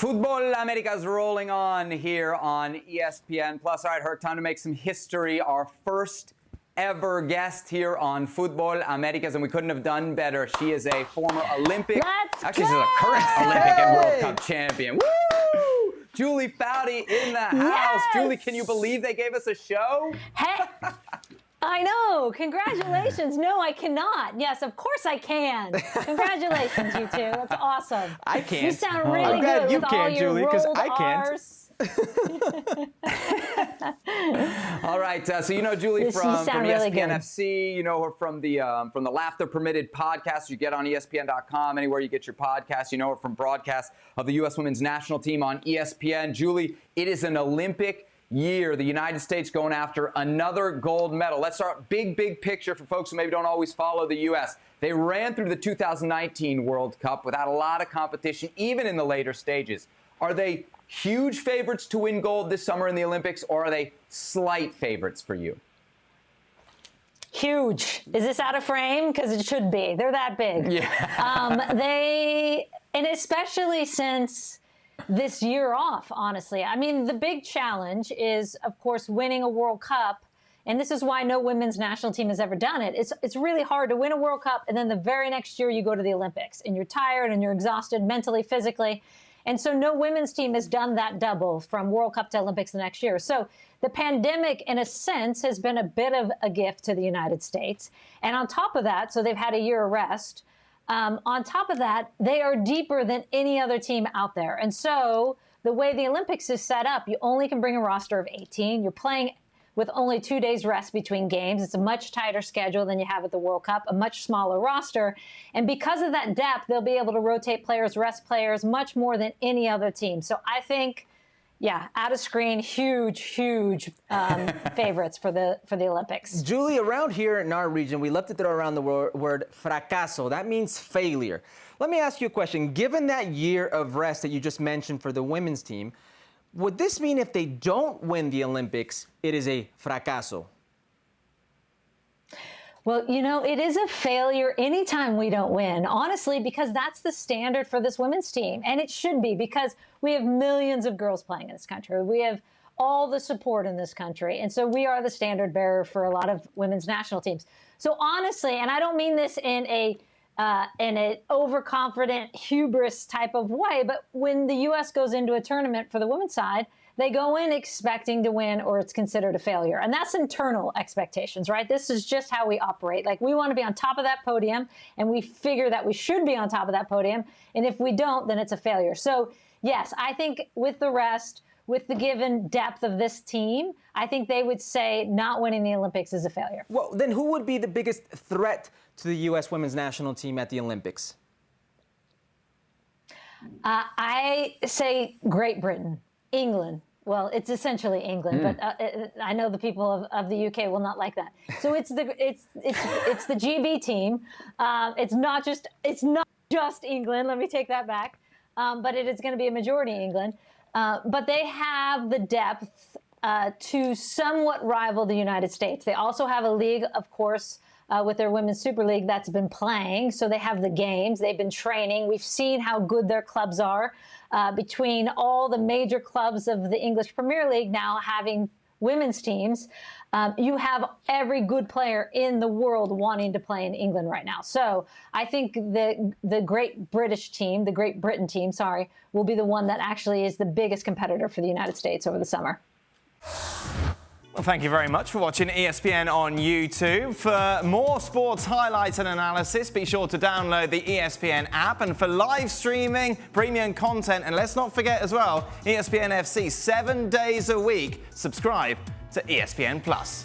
Futbol Americas rolling on here on ESPN+. All right, Herc, time to make some history. Our first ever guest here on Futbol Americas, and we couldn't have done better. She is a former Olympic, she's a current Olympic and World Cup champion. Woo! Julie Foudy in the house. Yes! Julie, can you believe they gave us a show? Hey, I know. Congratulations. No, I cannot. Yes, of course I can. Congratulations, you two. That's awesome. I can't. You sound really I'm glad good you with can, all your Julie, 'cause rolled I can't. R's. All right, so you know Julie from ESPN FC. You know her from the Laughter Permitted podcast you get on ESPN.com, anywhere you get your podcasts. You know her from broadcasts of the U.S. Women's National Team on ESPN. Julie, it is an Olympic year. The United States going after another gold medal. Let's start big picture for folks who maybe don't always follow the U.S. They ran through the 2019 World Cup without a lot of competition, even in the later stages. Are they huge favorites to win gold this summer in the Olympics, or are they slight favorites for you? Huge. Is this out of frame? Because it should be. They're that big. Yeah. And especially since this year off, honestly. I mean, the big challenge is, of course, winning a World Cup. And this is why no women's national team has ever done it. It's really hard to win a World Cup, and then the very next year you go to the Olympics, and you're tired and you're exhausted mentally, physically. And so no women's team has done that double from World Cup to Olympics the next year. So the pandemic, in a sense, has been a bit of a gift to the United States. And on top of that, so they've had a year of rest. On top of that, they are deeper than any other team out there. And so the way the Olympics is set up, you only can bring a roster of 18. You're playing with only 2 days rest between games. It's a much tighter schedule than you have at the World Cup, a much smaller roster. And because of that depth, they'll be able to rotate players, rest players, much more than any other team. So I think, yeah, out of screen, huge favorites for the Olympics. Julie, around here in our region, we love to throw around the word fracaso. That means failure. Let me ask you a question. Given that year of rest that you just mentioned for the women's team, would this mean if they don't win the Olympics, it is a fracaso? Well, you know, it is a failure anytime we don't win, honestly, because that's the standard for this women's team. And it should be, because we have millions of girls playing in this country. We have all the support in this country. And so we are the standard bearer for a lot of women's national teams. So honestly, and I don't mean this in an overconfident hubris type of way, but when the U.S. goes into a tournament for the women's side, they go in expecting to win, or it's considered a failure. And that's internal expectations, right? This is just how we operate. Like, we want to be on top of that podium, and we figure that we should be on top of that podium. And if we don't, then it's a failure. So, yes, I think with the rest, with the given depth of this team, I think they would say not winning the Olympics is a failure. Well, then who would be the biggest threat to the U.S. women's national team at the Olympics? I say Great Britain. England. Well, it's essentially England, but I know the people of the UK will not like that. So it's the GB team. It's not just England. Let me take that back. But it is going to be a majority England. But they have the depth to somewhat rival the United States. They also have a league, of course, with their Women's Super League that's been playing. So they have the games. They've been training. We've seen how good their clubs are. Between all the major clubs of the English Premier League now having women's teams, you have every good player in the world wanting to play in England right now. So I think the Great Britain team, will be the one that actually is the biggest competitor for the United States over the summer. Well, thank you very much for watching ESPN on YouTube. For more sports highlights and analysis, be sure to download the ESPN app. And for live streaming, premium content, and let's not forget as well, ESPN FC 7 days a week. Subscribe to ESPN+.